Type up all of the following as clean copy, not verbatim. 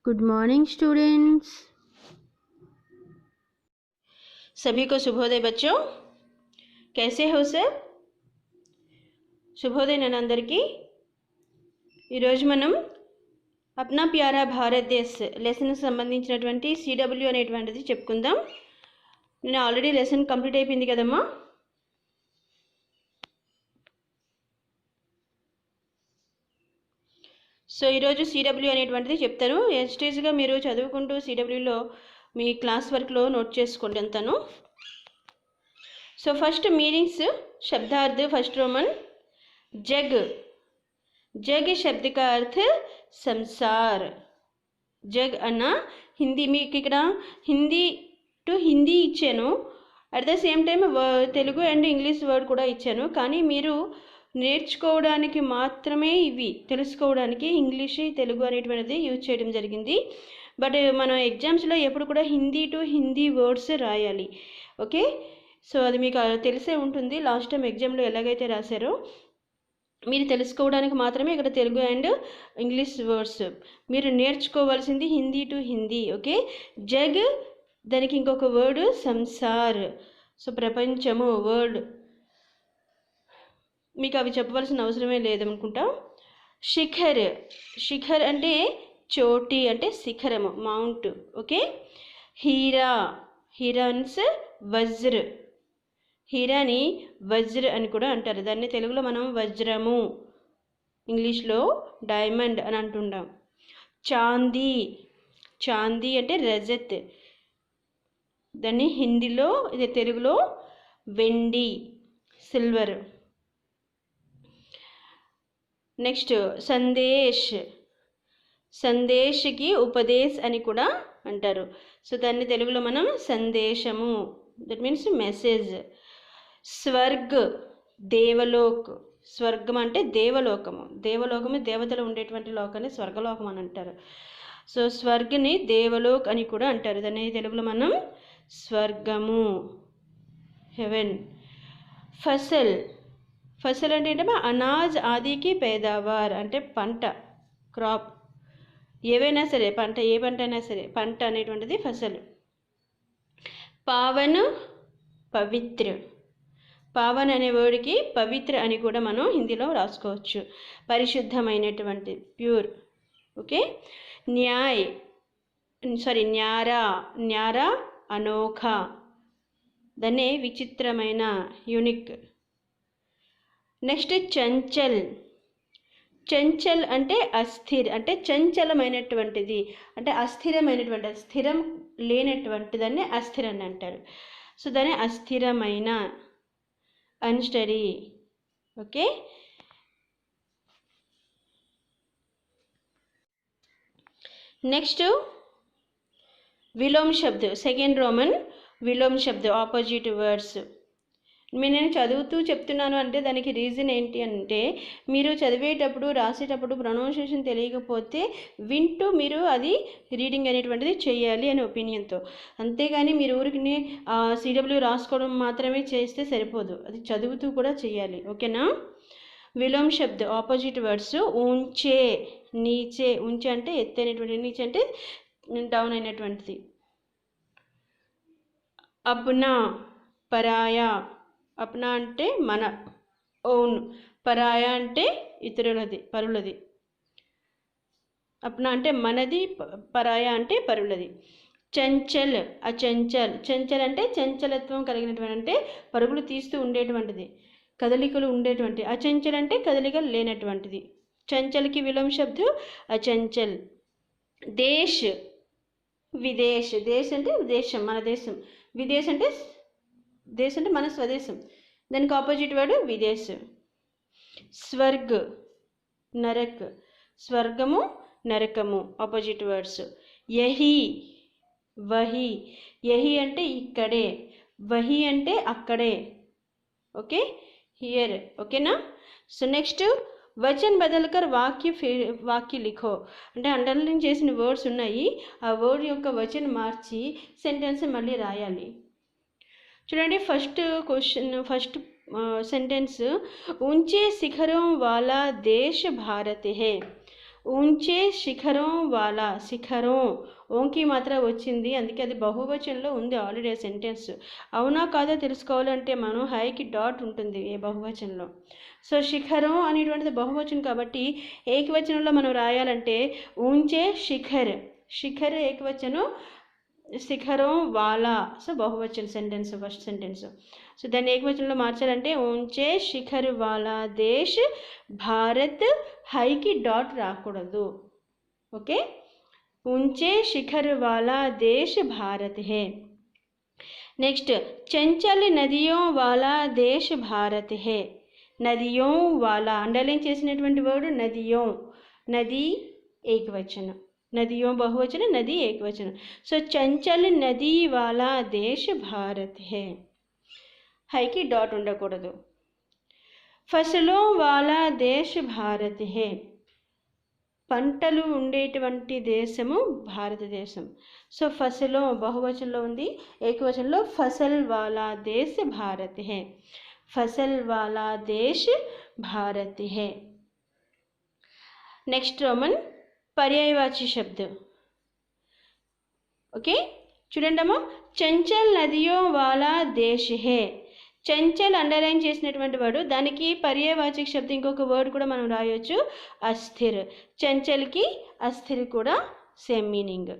Good morning students. सभी को शुभोदय बच्चों। कैसे हो सब? శుభోదయ అందరికీ। ఈరోజు మనం అప్నా ప్యారా భారతదేశ్ లెసన్ సంబంధించినటువంటి సిడబ్ల్యూ అనేటువంటిది చెప్పుకుందాం. నేను ఆల్రెడీ లెసన్ కంప్లీట్ అయిపోయింది కదమ్మా. సో ఈరోజు సిడబ్ల్యూ అనేటువంటిది చెప్తాను. ఎస్టేజ్గా మీరు చదువుకుంటూ సిడబ్ల్యూలో మీ క్లాస్ వర్క్లో నోట్ చేసుకోండి అంతాను. సో ఫస్ట్ మీనింగ్స్ शब्दार्थ फर्स्ट रोमन जग. जग शब्द का अर्थ संसार. जग అన్న హిందీ మీకు ఇక్కడ హిందీ టు హిందీ ఇచ్చాను. At the same time Telugu and English word కూడా ఇచ్చాను. కానీ మీరు నేర్చుకోవడానికి మాత్రమే ఇవి తెలుసుకోవడానికి ఇంగ్లీష్ తెలుగు అనేటువంటిది యూజ్ చేయడం జరిగింది. బట్ మనం ఎగ్జామ్స్లో ఎప్పుడు కూడా హిందీ టు హిందీ వర్డ్స్ రాయాలి. ఓకే, సో అది మీకు తెలిసే ఉంటుంది. లాస్ట్ టైం ఎగ్జామ్లో ఎలాగైతే రాశారో మీరు తెలుసుకోవడానికి మాత్రమే ఇక్కడ తెలుగు అండ్ ఇంగ్లీష్ వర్డ్స్. మీరు నేర్చుకోవాల్సింది Hindi to Hindi. Okay, jug దానికి ఇంకొక వర్డ్ సంసార్. సో ప్రపంచము వరల్డ్, మీకు అవి చెప్పవలసిన అవసరమే లేదనుకుంటా. శిఖర్. శిఖర్ అంటే చోటి అంటే శిఖరము, మౌంట్. ఓకే, హీరా. హీరాన్స్ వజ్ర. హీరాని వజ్ర అని కూడా అంటారు. దాన్ని తెలుగులో మనం వజ్రము, ఇంగ్లీష్లో డైమండ్ అని అంటుంటాం. చాందీ. చాందీ అంటే రజత్. దాన్ని హిందీలో ఇది తెలుగులో వెండి, సిల్వర్. నెక్స్ట్ సందేశ్. సందేశ్కి ఉపదేశ్ అని కూడా అంటారు. సో దాన్ని తెలుగులో మనం సందేశము, దట్ మీన్స్ మెసేజ్. స్వర్గ్, దేవలోక్. స్వర్గం అంటే దేవలోకము. దేవలోకము దేవతలు ఉండేటువంటి లోకాన్ని స్వర్గలోకం అని అంటారు. సో స్వర్గ్ని దేవలోక్ అని కూడా అంటారు. దాన్ని తెలుగులో మనం స్వర్గము, హెవెన్. ఫసల్. ఫసల్ అంటే ఏంటంటే అనాజ్ ఆదికి పేదావార్ అంటే పంట, క్రాప్. ఏవైనా సరే పంట, ఏ పంట అయినా సరే పంట అనేటువంటిది ఫసల్. పావన్, పవిత్ర. పావన్ అనే వర్డ్కి పవిత్ర అని కూడా మనం హిందీలో రాసుకోవచ్చు. పరిశుద్ధమైనటువంటి, ప్యూర్. ఓకే, న్యాయ్ న్యారా. న్యారా అనోఖా, దాన్నే విచిత్రమైన, యూనిక్. నెక్స్ట్ చంచల్. చంచల్ అంటే అస్థిర్ అంటే చంచలమైనటువంటిది అంటే అస్థిరమైనటువంటి, స్థిరం లేనటువంటి దాన్ని అస్థిర అని అంటారు. సో దాన్ని అస్థిరమైన, అన్స్టడీ. ఓకే, నెక్స్ట్ విలోమ్ శబ్ద్. సెకండ్ రోమన్ విలోమ్ శబ్ద్, ఆపోజిట్ వర్డ్స్. నేను చదువుతూ చెప్తున్నాను అంటే దానికి రీజన్ ఏంటి అంటే మీరు చదివేటప్పుడు రాసేటప్పుడు ప్రొనౌన్సియేషన్ తెలియకపోతే వింటూ మీరు అది రీడింగ్ అనేటువంటిది చేయాలి అనే ఒపీనియన్తో. అంతేగాని మీరు ఊరికి సిడబ్ల్యూ రాసుకోవడం మాత్రమే చేస్తే సరిపోదు, అది చదువుతూ కూడా చేయాలి. ఓకేనా? విలోమ్ శబ్ద్, ఆపోజిట్ వర్డ్స్. ఊంచే, నీచే. ఊంచే అంటే ఎత్తైనటువంటి, నీచే అంటే డౌన్ అయినటువంటిది. అప్నా, పరాయా. అప్నా అంటే మన, ఓన్. పరాయ అంటే ఇతరులది, పరులది. అప్నా అంటే మనది, పరాయ అంటే పరులది. చంచల్, అచంచల్. చంచల్ అంటే చంచలత్వం కలిగినటువంటి అంటే పరుగులు తీస్తూ ఉండేటువంటిది, కదలికలు ఉండేటువంటి. అచంచల్ అంటే కదలికలు లేనటువంటిది. చంచల్కి విలోమ్ శబ్ద్ అచంచల్. దేశ్, విదేశ్. దేశ్ అంటే దేశం, మన దేశం. విదేశ్ అంటే దేశ్ అంటే మన స్వదేశం, దానికి ఆపోజిట్ వర్డ్ విదేశ్. స్వర్గ్, నరక్. స్వర్గము, నరకము ఆపోజిట్ వర్డ్స్. యహి, వహి. యహి అంటే ఇక్కడే, వహి అంటే అక్కడే. Okay, here. ఓకేనా? సో నెక్స్ట్ వచన్ బదల్కర్ వాక్య లిఖో అంటే అండర్లైన్ చేసిన వర్డ్స్ ఉన్నాయి, ఆ వర్డ్ యొక్క వచన్ మార్చి సెంటెన్స్ మళ్ళీ రాయాలి. చూడండి, ఫస్ట్ క్వశ్చన్, ఫస్ట్ సెంటెన్స్. ऊंचे शिखरों वाला देश भारत है. ఊంచే శిఖరం వాలా, శిఖరం ఓంకి మాత్రం వచ్చింది, అందుకే అది బహువచనంలో ఉంది ఆల్రెడీ సెంటెన్స్. అవునా కాదో తెలుసుకోవాలంటే మనం హైకి డాట్ ఉంటుంది ఏ బహువచనంలో. సో శిఖరం అనేటువంటిది బహువచనం కాబట్టి ఏకవచనంలో మనం రాయాలంటే ఊంచే శిఖర్, శిఖర్ ఏకవచనం, శిఖరం వాలా సో బహువచన సెంటెన్స్ ఫస్ట్ సెంటెన్స్. సో దాన్ని ఏకవచనంలో మార్చాలంటే ఊంచే శిఖర్ వాలా దేశ్ భారత్, హైకి డాట్ రాకూడదు. ఓకే, ऊंचे शिखर वाला देश भारत है. नेक्स्ट, चंचल नदियों वाला देश भारत है. नदियों वाला अंडरलाइन చేసినటువంటి వర్డ్ నదియోं, నది ఏకవచనం, नदियों बहुवचन, नदी एकवचन. सो चंचल नदी वाला देश भारत है. है की डॉट ఉండకూడదు. फसलों वाला देश भारत है. పంటలు ఉండేటువంటి దేశము భారతదేశం. సో ఫసలో బహువచనంలో ఉంది, ఏకవచనంలో ఫసల్ వాలా దేశ్ భారత్ హై, ఫసల్ వాలా దేశ్ భారత్ హై. నెక్స్ట్ రోమన్ పర్యాయవాచి శబ్ద. ఓకే చూడండి అమ్మా, చంచల్ నదియో వాలా దేశ్ హై. చంచల్ అండర్లైన్ చేసినటువంటి వర్డ్, దానికి పర్యాయవాచక శబ్దం ఇంకొక వర్డ్ కూడా మనం రాయొచ్చు అస్థిర్. చంచల్కి అస్థిర్ కూడా సేమ్ మీనింగ్.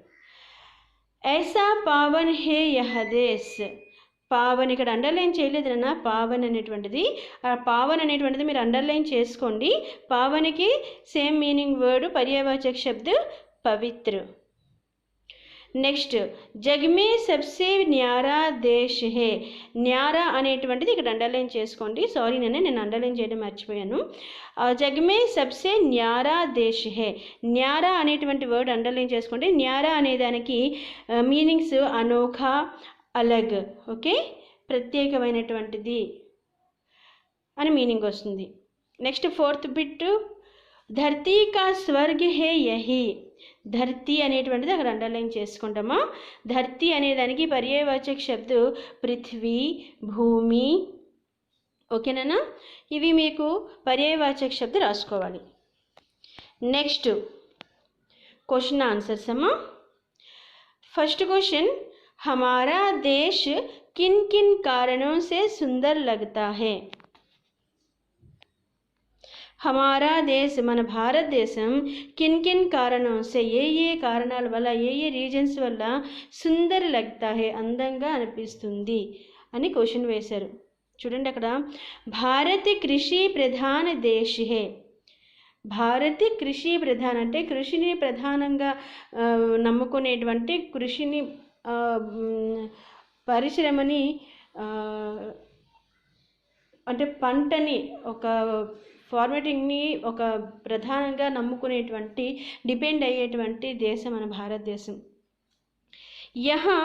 ఐసా పావన్ హే యహ దేశ్. పావన్ ఇక్కడ అండర్లైన్ చేయలేదు అన్న, పావన్ అనేటువంటిది, ఆ పావన్ అనేటువంటిది మీరు అండర్లైన్ చేసుకోండి. పావన్కి సేమ్ మీనింగ్ వర్డ్ పర్యాయవాచక శబ్ద పవిత్ర. నెక్స్ట్, జగ్మే సబ్సే న్యారా దేశ్ హే. న్యారా అనేటువంటిది ఇక్కడ అండర్లైన్ చేసుకోండి, సారీ నేను అండర్లైన్ చేయడం మర్చిపోయాను. జగ్మే సబ్సే న్యారా దేశ్ హే. న్యారా అనేటువంటి వర్డ్ అండర్లైన్ చేసుకోండి. న్యారా అనే దానికి మీనింగ్స్ అనోఖా, అలగ్, ఓకే ప్రత్యేకమైనటువంటిది అని మీనింగ్ వస్తుంది. నెక్స్ట్ ఫోర్త్ బిట్, ధర్తీ కా స్వర్గ్ హే యహీ. ధర్తీ అనేటువంటిది అక్కడ అండర్లైన్ చేసుకుంటామా. ధర్తీ అనేదానికి పర్యాయవాచక శబ్ద పృథ్వీ, భూమి. ఓకేనా, ఇవి మీకు పర్యాయవాచక శబ్ద రాసుకోవాలి. నెక్స్ట్ క్వశ్చన్ ఆన్సర్స్ అమ్మా. ఫస్ట్ క్వశ్చన్, हमारा देश किन किन कारणों से सुंदर लगता है. हमारा देश మన భారతదేశం किन किन कारणों से ఏ కారణాల వల్ల ఏ రీజన్స్ వల్ల సుందర్ లగ్తా హే అందంగా అనిపిస్తుంది అని క్వశ్చన్ వేశారు. చూడండి అక్కడ, భారత్ కృషి ప్రధాన దేశ్ హే. భారత్ కృషి ప్రధాన అంటే కృషిని ప్రధానంగా నమ్ముకునేటువంటి, కృషిని పరిశ్రమని అంటే పంటని ఒక ఫార్మేటింగ్ని ఒక ప్రధానంగా నమ్ముకునేటువంటి, డిపెండ్ అయ్యేటువంటి దేశం మన భారతదేశం. యహా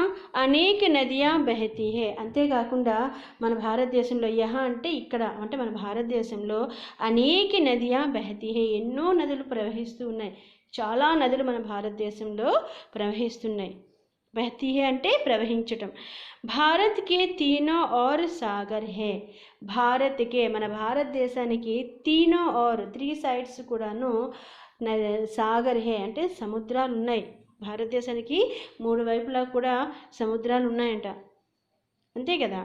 అనేక నదియా బహతీ హే. అంతేకాకుండా మన భారతదేశంలో యహ అంటే ఇక్కడ, అంటే మన భారతదేశంలో అనేక నదియా బహతీ హే, ఎన్నో నదులు ప్రవహిస్తూ ఉన్నాయి. చాలా నదులు మన భారతదేశంలో ప్రవహిస్తున్నాయి. బహతీ హే అంటే ప్రవహించటం. భారత్ కే తీనో और సాగర్ హే. భారత్కే మన భారతదేశానికి తీనో और 3 సైడ్స్ కూడాను సాగర్ హే అంటే సముద్రాలు ఉన్నాయి. భారతదేశానికి 3 వైపులా కూడా సముద్రాలు ఉన్నాయంట, అంతే కదా.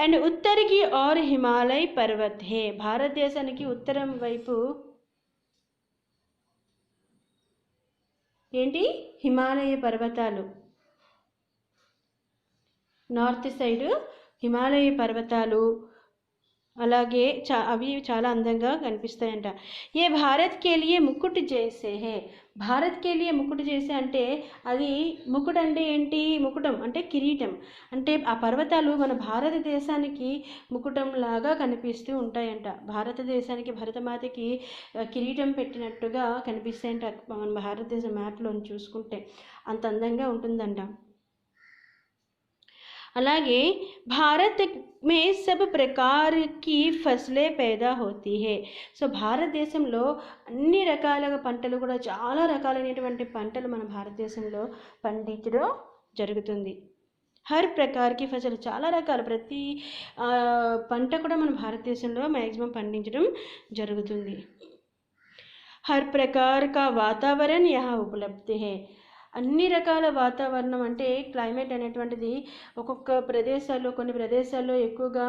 అండ్ ఉత్తర్కి और హిమాలయ పర్వత్ హే. భారతదేశానికి ఉత్తరం వైపు ఏంటి, హిమాలయ పర్వతాలు. నార్త్ సైడ్ హిమాలయ పర్వతాలు, అలాగే అవి చాలా అందంగా కనిపిస్తాయంట. ఏ భారత్ కే లియే ముకుట్ జైసే హే. భారత్ కే లియే ముకుట్ జైసే అంటే అది ముకుట్ అంటే ఏంటి, ముకుటం అంటే కిరీటం, అంటే ఆ పర్వతాలు మన భారతదేశానికి ముకుటం లాగా కనిపిస్తూ ఉంటాయంట. భారతదేశానికి, భరతమాతకి కిరీటం పెట్టినట్టుగా కనిపిస్తాయంట మన భారతదేశ మ్యాప్లో చూసుకుంటే, అంత అందంగా ఉంటుందంట. అలాగే భారత్ మే సబ్ ప్రకార్ కి ఫసలే पैदा होती है. సో భారతదేశంలో అన్ని రకాల పంటలు కూడా, చాలా రకాలైనటువంటి పంటలు మన భారతదేశంలో పండించడం జరుగుతుంది. హర్ ప్రకార్కి ఫసలు, చాలా రకాల ప్రతి పంట కూడా మన భారతదేశంలో మ్యాక్సిమం పండించడం జరుగుతుంది. हर प्रकार का वातावरण यहाँ उपलब्ध है. అన్ని రకాల వాతావరణం అంటే క్లైమేట్ అనేటువంటిది ఒక్కొక్క ప్రదేశాల్లో కొన్ని ప్రదేశాల్లో ఎక్కువగా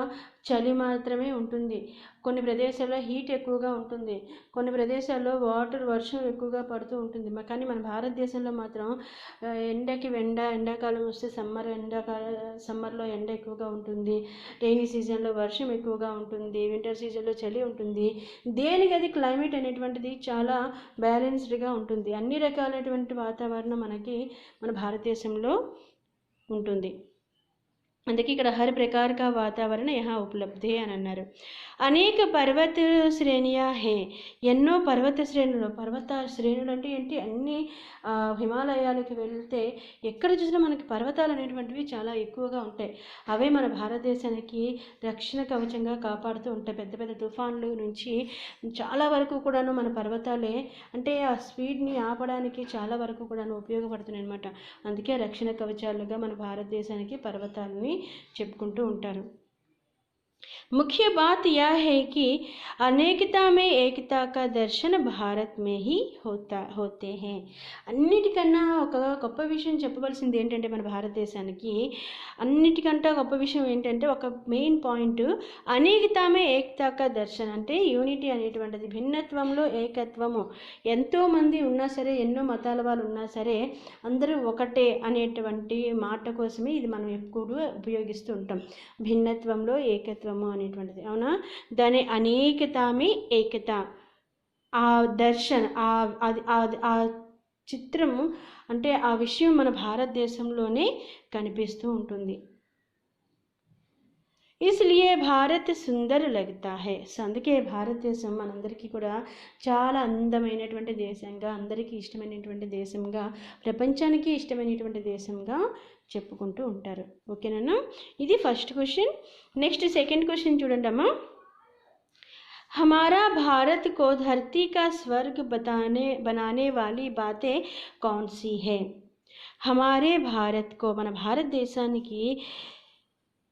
చలి మాత్రమే ఉంటుంది, కొన్ని ప్రదేశాల్లో హీట్ ఎక్కువగా ఉంటుంది, కొన్ని ప్రదేశాల్లో వర్షం ఎక్కువగా పడుతూ ఉంటుంది. కానీ మన భారతదేశంలో మాత్రం ఎండకి ఎండాకాలం వస్తే సమ్మర్లో ఎండ ఎక్కువగా ఉంటుంది, రెయినీ సీజన్లో వర్షం ఎక్కువగా ఉంటుంది, వింటర్ సీజన్లో చలి ఉంటుంది. దేనికి అది క్లైమేట్ అనేటువంటిది చాలా బ్యాలెన్స్డ్గా ఉంటుంది. అన్ని రకాలైనటువంటి వాతావరణం మనకి మన భారతదేశంలో ఉంటుంది. అందుకే ఇక్కడ హర్ ప్రకార్ కా వాతావరణ యహా ఉపలబ్ధే అని అన్నారు. అనేక పర్వత శ్రేణియా హే, ఎన్నో పర్వత శ్రేణులు అంటే ఏంటి, అన్ని హిమాలయాలకు వెళ్తే ఎక్కడ చూసినా మనకి పర్వతాలు అనేటువంటివి చాలా ఎక్కువగా ఉంటాయి. అవే మన భారతదేశానికి రక్షణ కవచంగా కాపాడుతూ ఉంటాయి. పెద్ద పెద్ద తుఫాన్లు నుంచి చాలా వరకు కూడాను మన పర్వతాలే అంటే ఆ స్పీడ్ని ఆపడానికి చాలా వరకు కూడాను ఉపయోగపడుతున్నాయి అన్నమాట. అందుకే రక్షణ కవచాలుగా మన భారతదేశానికి పర్వతాలని చెప్పుకుంటూ ఉంటారు. मुख्य बात यह है कि अनेकता में एकता का दर्शन भारत में ही होते हैं. అన్నిటికన్నా ఒక గొప్ప విషయం చెప్పవలసింది ఏంటంటే మన భారతదేశానికి అన్నిటికంటే గొప్ప విషయం ఏంటంటే ఒక మెయిన్ పాయింట్, అనేకతామే ఏకతా కా దర్శన్ అంటే యూనిటీ అనేటువంటిది, భిన్నత్వంలో ఏకత్వము. ఎంతోమంది ఉన్నా సరే, ఎన్నో మతాల వాళ్ళు ఉన్నా సరే అందరూ ఒకటే అనేటువంటి మాట కోసమే ఇది మనం ఎప్పుడు ఉపయోగిస్తూ ఉంటాం, భిన్నత్వంలో ఏకత్వము అనేటువంటిది. అవునా, దాని అనేకతామే ఏకత, ఆ దర్శన్ ఆ చిత్రము అంటే ఆ విషయం మన భారతదేశంలోనే కనిపిస్తూ ఉంటుంది. इसलिए భారత్ సుందర్ లగ్తా హై. సో అందుకే భారతదేశం మనందరికీ కూడా చాలా అందమైనటువంటి దేశంగా, అందరికీ ఇష్టమైనటువంటి దేశంగా, ప్రపంచానికి ఇష్టమైనటువంటి దేశంగా చెప్పుకుంటూ ఉంటారు. ఓకేనా, ఇది first question. Next second question చూడండి అమ్మా. हमारा भारत को धरती का स्वर्ग बनाने वाली बातें कौन सी है. हमारे भारत को మన భారతదేశానికి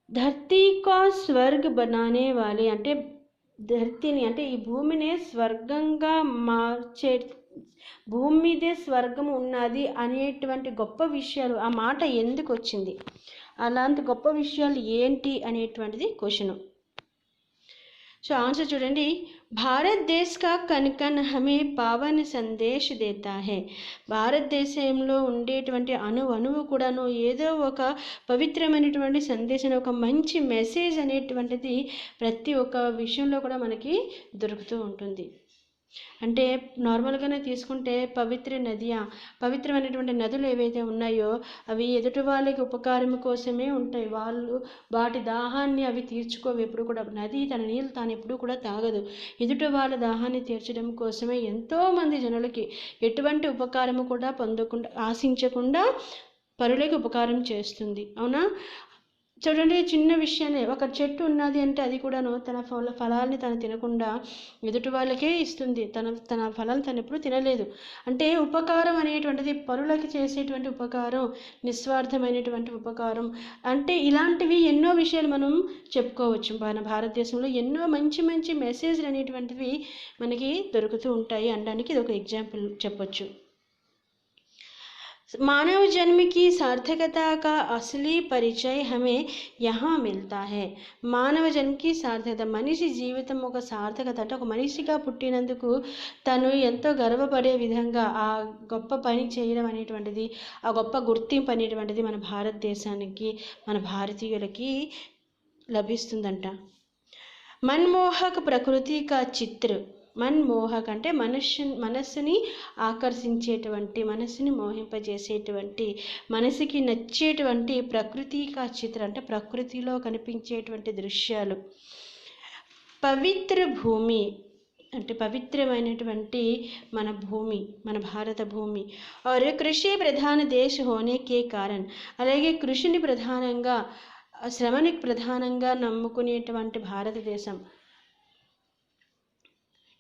ధర్తీ కా స్వర్గ్ బనానే వాలే అంటే ధర్తిని అంటే ఈ భూమిని స్వర్గంగా మార్చే, భూమి మీదే స్వర్గం ఉన్నది అనేటువంటి గొప్ప విషయాలు, ఆ మాట ఎందుకు వచ్చింది, అలాంటి గొప్ప విషయాలు ఏంటి అనేటువంటిది క్వశ్చన్. సో ఆన్సర్ చూడండి. భారత్ దేశ్ కా కన్ కన్ హమే పావన్ సందేశ్ దేతా హై. భారతదేశంలో ఉండేటువంటి అణువు కూడాను ఏదో ఒక పవిత్రమైనటువంటి సందేశం, ఒక మంచి మెసేజ్ అనేటువంటిది ప్రతి ఒక్క విషయంలో కూడా మనకి దొరుకుతూ ఉంటుంది. అంటే నార్మల్గానే తీసుకుంటే పవిత్రమైనటువంటి నదులు ఏవైతే ఉన్నాయో అవి ఎదుటి వాళ్ళకి ఉపకారం కోసమే ఉంటాయి. వాటి దాహాన్ని అవి తీర్చుకోవు ఎప్పుడు కూడా. నది తన నీళ్ళు తాను ఎప్పుడు కూడా తాగదు. ఎదుటి వాళ్ళ దాహాన్ని తీర్చడం కోసమే ఎంతోమంది జనులకి ఎటువంటి ఉపకారము కూడా ఆశించకుండా పరులకు ఉపకారం చేస్తుంది. అవునా, చూడండి, చిన్న విషయాన్ని, ఒక చెట్టు ఉన్నది అంటే అది కూడాను తన ఫలాల్ని తను తినకుండా ఎదుటి వాళ్ళకే ఇస్తుంది. తన ఫలాలు తను ఎప్పుడు తినలేదు. అంటే ఉపకారం అనేటువంటిది, పరులకి చేసేటువంటి ఉపకారం, నిస్వార్థమైనటువంటి ఉపకారం, అంటే ఇలాంటివి ఎన్నో విషయాలు మనం చెప్పుకోవచ్చు. మన భారతదేశంలో ఎన్నో మంచి మంచి మెసేజ్లు అనేటువంటివి మనకి దొరుకుతూ ఉంటాయి అనడానికి ఇది ఒక ఎగ్జాంపుల్ చెప్పొచ్చు. मानव जन्म की सार्थकता का असली परिचय हमें यहाँ मिलता है. మానవ జన్మకి సార్థకత, మనిషి జీవితం ఒక సార్థకత అంటే ఒక మనిషిగా పుట్టినందుకు తను ఎంతో గర్వపడే విధంగా ఆ గొప్ప పని చేయడం అనేటువంటిది, ఆ గొప్ప గుర్తింపు అనేటువంటిది మన భారతదేశానికి, మన భారతీయులకి లభిస్తుందంట. మన్మోహక్ ప్రకృతి కా చిత్ర. మన్మోహక్ అంటే మనస్సుని ఆకర్షించేటువంటి, మనస్సుని మోహింపజేసేటువంటి, మనసుకి నచ్చేటువంటి ప్రకృతి కా చిత్ర అంటే ప్రకృతిలో కనిపించేటువంటి దృశ్యాలు. పవిత్ర భూమి అంటే పవిత్రమైనటువంటి మన భూమి, మన భారత భూమి. और కృషి ప్రధాన దేశ హోనే కే కారణ్, అలాగే కృషిని ప్రధానంగా, శ్రమని ప్రధానంగా నమ్ముకునేటువంటి భారతదేశం.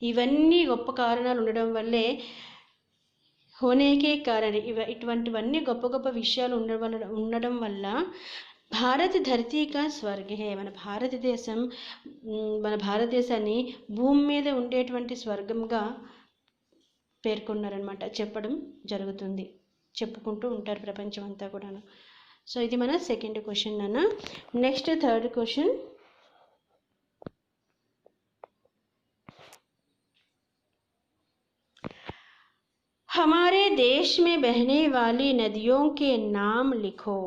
ఇవన్నీ గొప్ప కారణాలు ఉండడం వల్లే హోనేకే కారణం, ఇటువంటివన్నీ గొప్ప గొప్ప విషయాలు ఉండడం వల్ల భారత్ ధరతీ కా స్వర్గ హే. మన భారతదేశాన్ని భూమి మీద ఉండేటువంటి స్వర్గంగా పేర్కొన్నారనమాట, చెప్పడం జరుగుతుంది, చెప్పుకుంటూ ఉంటారు ప్రపంచం అంతా కూడాను. సో ఇది మన సెకండ్ క్వశ్చన్ నాన్న. Next third question. हमारे देश में बहने वाली नदियों के नाम लिखो.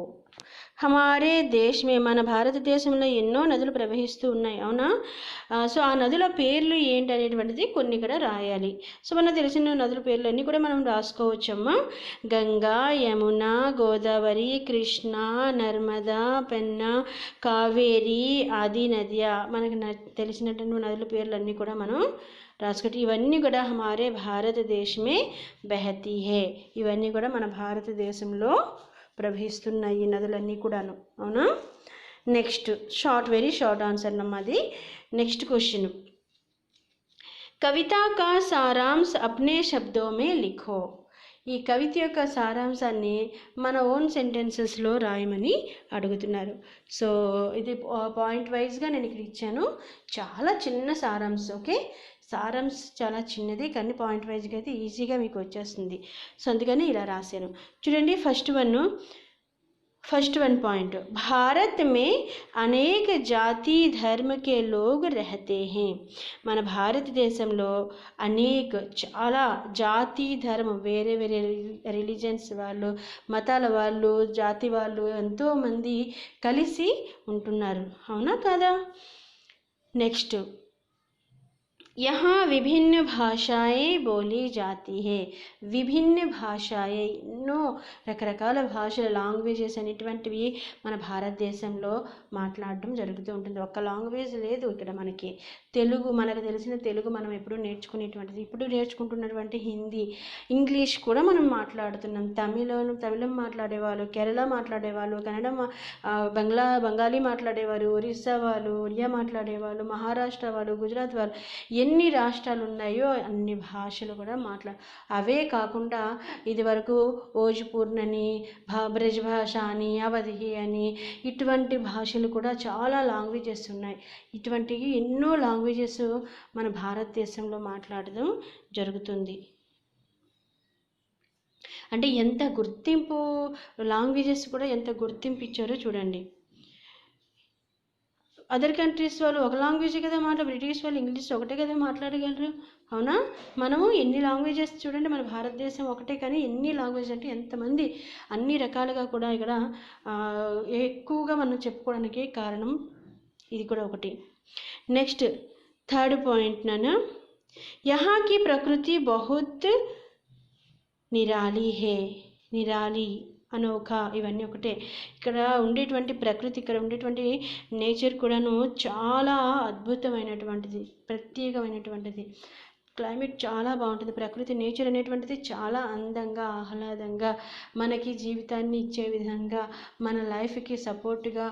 హమారే దేశ్ మే, మన భారతదేశంలో ఎన్నో నదులు ప్రవహిస్తూ ఉన్నాయి, అవునా? సో ఆ నదుల పేర్లు ఏంటి అనేటువంటిది కొన్ని ఇక్కడ రాయాలి. సో మనకు తెలిసిన నదుల పేర్లు అన్నీ కూడా మనం రాసుకోవచ్చమ్మా. గంగా, యమున, గోదావరి, కృష్ణ, నర్మదా, పెన్నా, కావేరి, ఆది నదియా, మనకు తెలిసినటువంటి నదుల పేర్లు అన్నీ కూడా మనం రాసుకుంటే ఇవన్నీ కూడా హమారే భారతదేశమే బెహతీ హే, ఇవన్నీ కూడా మన భారతదేశంలో ప్రవహిస్తున్నాయి ఈ నదులన్నీ కూడాను, అవునా? నెక్స్ట్ వెరీ షార్ట్ ఆన్సర్ నమ్మది. Next question. కవిత కా సారాంశ్ అప్నే శబ్దో మే లిఖో. ఈ కవిత యొక్క సారాంశాన్ని మన ఓన్ సెంటెన్సెస్లో రాయమని అడుగుతున్నారు. సో ఇది పాయింట్ వైజ్గా నేను ఇక్కడ ఇచ్చాను, చాలా చిన్న సారాంశం. ఓకే, సారాంశం చాలా చిన్నది కానీ పాయింట్ వైజ్గా అయితే ఈజీగా మీకు వచ్చేస్తుంది. సో అందుకని ఇలా రాశాను. చూడండి, ఫస్ట్ వన్ పాయింట్. భారత్ మే అనేక జాతి ధర్మ కే లోగ్ రహతే హే. మన భారతదేశంలో చాలా జాతి ధర్మం, వేరే వేరే రిలీజన్స్ వాళ్ళు, మతాల వాళ్ళు, జాతి వాళ్ళు ఎంతోమంది కలిసి ఉంటున్నారు, అవునా కాదా? నెక్స్ట్, यहाँ विभिन्न भाषाएं बोली जाती है. విభిన్న భాషాయే, ఎన్నో రకరకాల భాషలు, లాంగ్వేజెస్ అనేటువంటివి మన భారతదేశంలో మాట్లాడడం జరుగుతూ ఉంటుంది. ఒక్క లాంగ్వేజ్ లేదు ఇక్కడ మనకి. తెలుగు, మనకు తెలిసిన తెలుగు మనం ఎప్పుడూ నేర్చుకునేటువంటిది, ఇప్పుడు నేర్చుకుంటున్నటువంటి హిందీ, ఇంగ్లీష్ కూడా మనం మాట్లాడుతున్నాం. తమిళం మాట్లాడేవాళ్ళు, కేరళ మాట్లాడేవాళ్ళు, కన్నడ, బెంగాలీ మాట్లాడేవారు, ఒరిస్సా వాళ్ళు, ఒరియా మాట్లాడేవాళ్ళు, మహారాష్ట్ర వాళ్ళు, గుజరాత్ వాళ్ళు, ఎన్ని రాష్ట్రాలు ఉన్నాయో అన్ని భాషలు కూడా అవే కాకుండా ఇది వరకు ఓజ్పూర్ణని, బ్రజ్ భాష అని, అవధి అని, ఇటువంటి భాషలు కూడా చాలా లాంగ్వేజెస్ ఉన్నాయి. ఇటువంటివి ఎన్నో లాంగ్వేజెస్ మన భారతదేశంలో మాట్లాడడం జరుగుతుంది. అంటే ఎంత గుర్తింపు, లాంగ్వేజెస్ కూడా ఎంత గుర్తింపు ఇచ్చారో చూడండి. అదర్ కంట్రీస్ వాళ్ళు ఒక లాంగ్వేజ్ కదా బ్రిటిష్ వాళ్ళు ఇంగ్లీష్ ఒకటే కదా మాట్లాడగలరు, అవునా? మనము ఎన్ని లాంగ్వేజెస్ చూడండి, మన భారతదేశం ఒకటే కానీ ఎన్ని లాంగ్వేజ్ అంటే ఎంతమంది, అన్ని రకాలుగా కూడా ఇక్కడ ఎక్కువగా మనం చెప్పుకోవడానికి కారణం ఇది కూడా ఒకటి. నెక్స్ట్ థర్డ్ పాయింట్ నాన్న, యహా కి ప్రకృతి బహుత్ నిరాలి హే. నిరాలి, అనోఖా, ఇవన్నీ ఒకటే. ఇక్కడ ఉండేటువంటి ప్రకృతి, ఇక్కడ ఉండేటువంటి నేచర్ కూడాను చాలా అద్భుతమైనటువంటిది, ప్రత్యేకమైనటువంటిది. క్లైమేట్ చాలా బాగుంటుంది. ప్రకృతి, నేచర్ అనేటువంటిది చాలా అందంగా, ఆహ్లాదంగా, మనకి జీవితాన్ని ఇచ్చే విధంగా, మన లైఫ్కి సపోర్ట్గా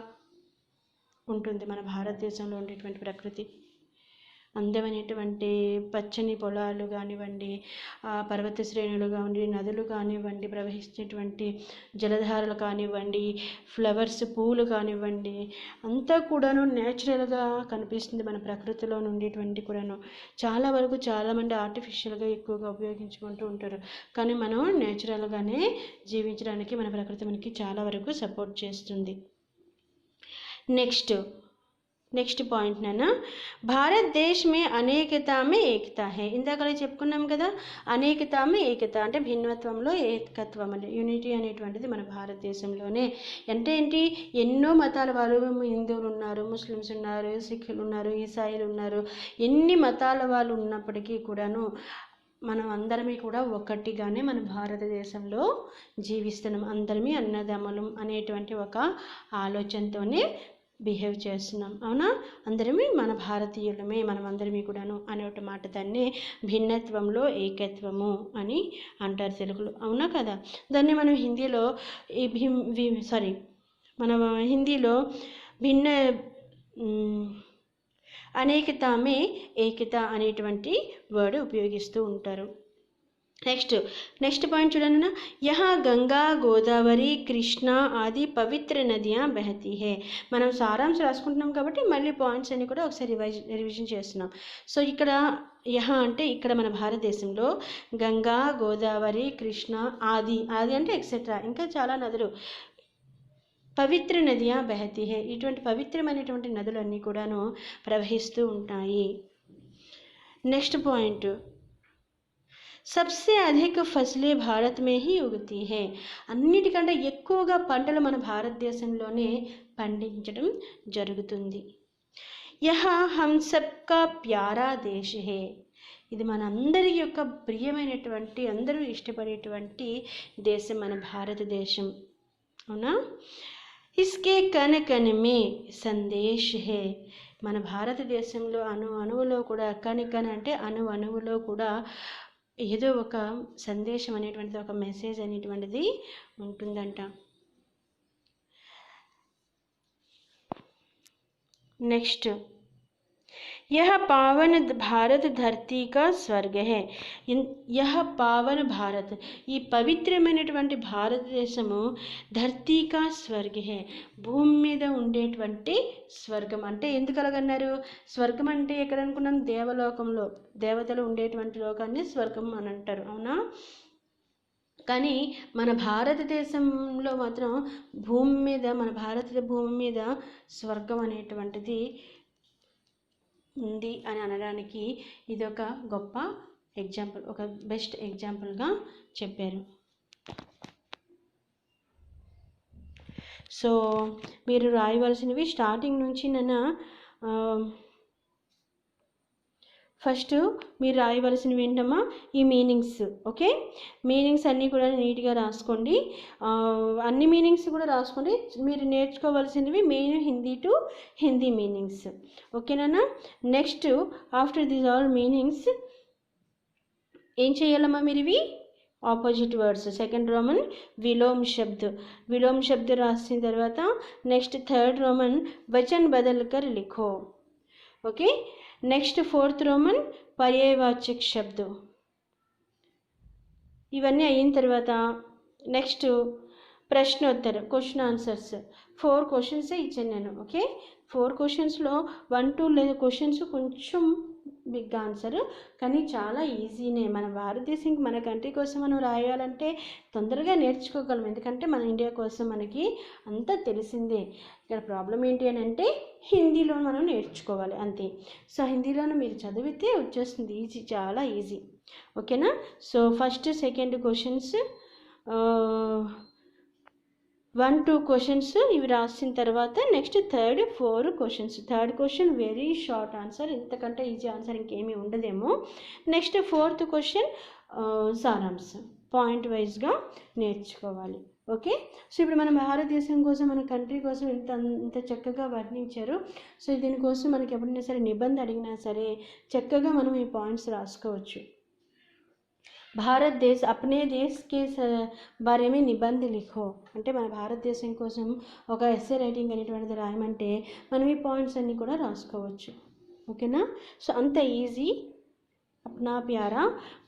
ఉంటుంది మన భారతదేశంలో ఉండేటువంటి ప్రకృతి. అందమైనటువంటి పచ్చని పొలాలు కానివ్వండి, పర్వత శ్రేణులు కానివ్వండి, నదులు కానివ్వండి, ప్రవహించేటువంటి జలధారలు కానివ్వండి, ఫ్లవర్స్, పూలు కానివ్వండి, అంతా కూడాను నేచురల్గా కనిపిస్తుంది మన ప్రకృతిలో ఉండేటువంటి కూడాను. చాలా వరకు చాలామంది ఆర్టిఫిషియల్గా ఎక్కువగా ఉపయోగించుకుంటూ ఉంటారు, కానీ మనం నేచురల్గానే జీవించడానికి మన ప్రకృతి మనకి చాలా వరకు సపోర్ట్ చేస్తుంది. నెక్స్ట్ పాయింట్ నాన్న, భారతదేశ్ మే అనేకతా మే ఏకతా హే. ఇందాక చెప్పుకున్నాం కదా, అనేకతా మే ఏకత అంటే భిన్నత్వంలో ఏకత్వం అంటే యూనిటీ అనేటువంటిది మన భారతదేశంలోనే. అంటే ఏంటి, ఎన్నో మతాల వాళ్ళు, హిందువులు ఉన్నారు, ముస్లిమ్స్ ఉన్నారు, సిక్కులు ఉన్నారు, ఈసాయిలు ఉన్నారు, ఎన్ని మతాల వాళ్ళు ఉన్నప్పటికీ కూడాను మనం అందరమీ కూడా ఒకటిగానే మన భారతదేశంలో జీవిస్తున్నాం. అందరమీ అన్నదమ్ములం అనేటువంటి ఒక ఆలోచనతోనే బిహేవ్ చేస్తున్నాం, అవునా? అందరమీ మన భారతీయులమే, మనం అందరమీ కూడాను అనే ఒక మాట, దాన్ని భిన్నత్వంలో ఏకత్వము అని అంటారు తెలుగులో, అవునా కదా? దాన్ని మనం హిందీలో భిన్న అనేకతా మే ఏకత అనేటువంటి వర్డ్ ఉపయోగిస్తూ ఉంటారు. నెక్స్ట్ పాయింట్ చూడండి, యహా గంగా, గోదావరి, కృష్ణ ఆది పవిత్ర నదియా బహతీ హే. మనం సారాంశం రాసుకుంటున్నాం కాబట్టి మళ్ళీ పాయింట్స్ అన్ని కూడా ఒకసారి రివిజన్ చేస్తున్నాం. సో ఇక్కడ యహ అంటే ఇక్కడ మన భారతదేశంలో గంగా, గోదావరి, కృష్ణ, ఆది అంటే ఎక్సెట్రా ఇంకా చాలా నదులు పవిత్ర నదియా బహతి హై, ఇటువంటి పవిత్రమైనటువంటి నదులన్నీ కూడాను ప్రవహిస్తూ ఉంటాయి. నెక్స్ట్ పాయింట్, సబ్సే అధిక ఫసలే భారత్ మే హీ ఉగతి హై, అన్నిటికంటే ఎక్కువగా పంటలు మన భారతదేశంలోనే పండించడం జరుగుతుంది. యహ హమ్ సబ్కా ప్యారా దేశ్ హై, ఇది మన అందరి యొక్క ప్రియమైనటువంటి అందరూ ఇష్టపడేటువంటి దేశం మన భారతదేశం, అవునా. ఇస్కే కణ కణ మే సందేశ్ హై, మన భారతదేశంలో అణువులో కూడా కణ అంటే అణువులో కూడా ఏదో ఒక సందేశం అనేటువంటిది, ఒక మెసేజ్ అనేటువంటిది ఉంటుందంట. నెక్స్ట్, यह पावन भारत धरती का स्वर्ग है, यह पावन भारत, ఈ పవిత్రమైనటువంటి భారతదేశము ధర్తీ కా స్వర్గ హే, భూమి మీద ఉండేటువంటి స్వర్గం. అంటే ఎందుకు అలాగన్నారు? స్వర్గం అంటే ఎక్కడ అనుకున్నాం? దేవలోకంలో, దేవతలు ఉండేటువంటి లోకాన్ని స్వర్గం అని అంటారు, అవునా. కానీ మన భారతదేశంలో మాత్రం భూమి మీద, మన భారత భూమి మీద స్వర్గం అనేటువంటిది ఉంది అని అనడానికి ఇది ఒక గొప్ప ఎగ్జాంపుల్, ఒక బెస్ట్ ఎగ్జాంపుల్గా చెప్పారు. సో మీరు రాయవలసినవి స్టార్టింగ్ నుంచి ఫస్ట్ మీరు రాయవలసినవి ఏంటమ్మా? ఈ మీనింగ్స్, ఓకే. మీనింగ్స్ అన్నీ కూడా నీట్గా రాసుకోండి, అన్ని మీనింగ్స్ కూడా రాసుకోండి. మీరు నేర్చుకోవాల్సినవి main Hindi to Hindi meanings, ఓకేనా. Next after these all meanings ఏం చేయాలమ్మా? మీరు ఇవి ఆపోజిట్ వర్డ్స్, సెకండ్ రోమన్ విలోమ్ శబ్ద్ రాసిన తర్వాత నెక్స్ట్ థర్డ్ రోమన్ వచన్ బదల్కర్ లిఖో, ఓకే. నెక్స్ట్ ఫోర్త్ రోమన్ పర్యాయవాచక శబ్ద్. ఇవన్నీ అయిన తర్వాత నెక్స్ట్ ప్రశ్నోత్తర, క్వశ్చన్ ఆన్సర్స్. 4 క్వశ్చన్స్ ఇచ్చాను నేను, ఓకే. 4 క్వశ్చన్స్లో 1, 2 లేదా క్వశ్చన్స్ కొంచెం బిగ్ ఆన్సర్, కానీ చాలా ఈజీనే. మన భారతదేశానికి, మన కంట్రీ కోసం మనం రాయాలంటే తొందరగా నేర్చుకోగలం, ఎందుకంటే మన ఇండియా కోసం మనకి అంతా తెలిసిందే. ఇక్కడ ప్రాబ్లం ఏంటి అని అంటే హిందీలో మనం నేర్చుకోవాలి అంతే. సో హిందీలోనే మీరు చదివితే వచ్చేస్తుంది, ఈజీ, చాలా ఈజీ, ఓకేనా. So first second questions 1, 2 questions ఇవి రాసిన తర్వాత next third 4 questions. Third question very short answer, ఇంతకంటే ఈజీ ఆన్సర్ ఇంకేమీ ఉండదేమో. నెక్స్ట్ ఫోర్త్ క్వశ్చన్ సారాంశం, పాయింట్ వైజ్గా నేర్చుకోవాలి, ఓకే. సో ఇప్పుడు మన భారతదేశం కోసం, మన కంట్రీ కోసం ఇంత చక్కగా వర్ణించారు. సో దీనికోసం మనకి ఎప్పుడైనా సరే నిబంధన అడిగినా సరే చక్కగా మనం ఈ పాయింట్స్ రాసుకోవచ్చు. భారత్ దేశ్ అప్నే దేశ్ కే బారే మే నిబంధ లిఖో అంటే మన భారతదేశం కోసం ఒక ఎస్సే రైటింగ్ అనేటువంటిది రాయమంటే మనం ఈ పాయింట్స్ అన్నీ కూడా రాసుకోవచ్చు, ఓకేనా. సో అంత ఈజీ. అప్నా ప్యారా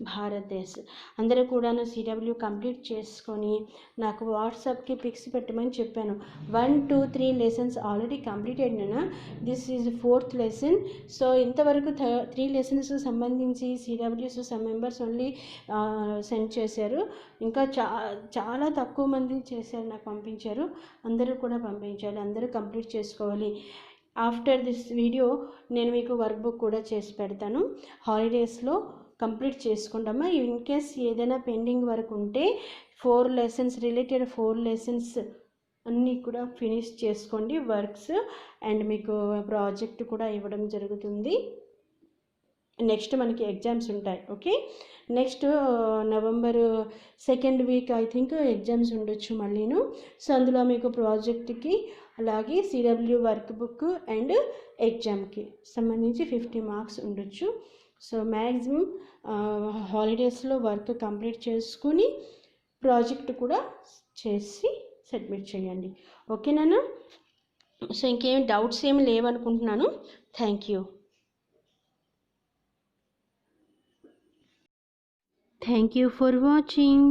భారతదేశ్. అందరూ కూడాను సిడబ్ల్యూ కంప్లీట్ చేసుకొని నాకు వాట్సాప్కి పిక్స్ పెట్టమని చెప్పాను. 1, 2, 3 లెసన్స్ ఆల్రెడీ కంప్లీటెడ్ నేను. This is 4th lesson. So ఇంతవరకు 3 లెసన్స్ సంబంధించి CWS some members only send చేశారు. ఇంకా చాలా తక్కువ మంది చేశారు, నాకు పంపించారు. అందరూ కూడా పంపించాలి, అందరూ కంప్లీట్ చేసుకోవాలి. ఆఫ్టర్ దిస్ వీడియో నేను మీకు వర్క్ బుక్ కూడా చేసి పెడతాను. హాలిడేస్లో కంప్లీట్ చేసుకుంటామా. ఇన్ కేస్ ఏదైనా పెండింగ్ వర్క్ ఉంటే 4 లెసన్స్ రిలేటెడ్ 4 లెసన్స్ అన్నీ కూడా ఫినిష్ చేసుకోండి వర్క్స్. అండ్ మీకు ప్రాజెక్ట్ కూడా ఇవ్వడం జరుగుతుంది. నెక్స్ట్ మనకి ఎగ్జామ్స్ ఉంటాయి, okay. Next November 2nd week I think exams ఉండొచ్చు మళ్ళీను. సో అందులో మీకు ప్రాజెక్ట్కి అలాగే సిడబ్ల్యూ వర్క్ బుక్ అండ్ ఎగ్జామ్కి సంబంధించి 50 మార్క్స్ ఉండొచ్చు. సో మ్యాక్సిమం హాలిడేస్లో వర్క్ కంప్లీట్ చేసుకుని ప్రాజెక్ట్ కూడా చేసి సబ్మిట్ చేయండి, ఓకేనా. సో ఇంకేం డౌట్స్ ఏమి లేవనుకుంటున్నాను. Thank you. Thank you for watching.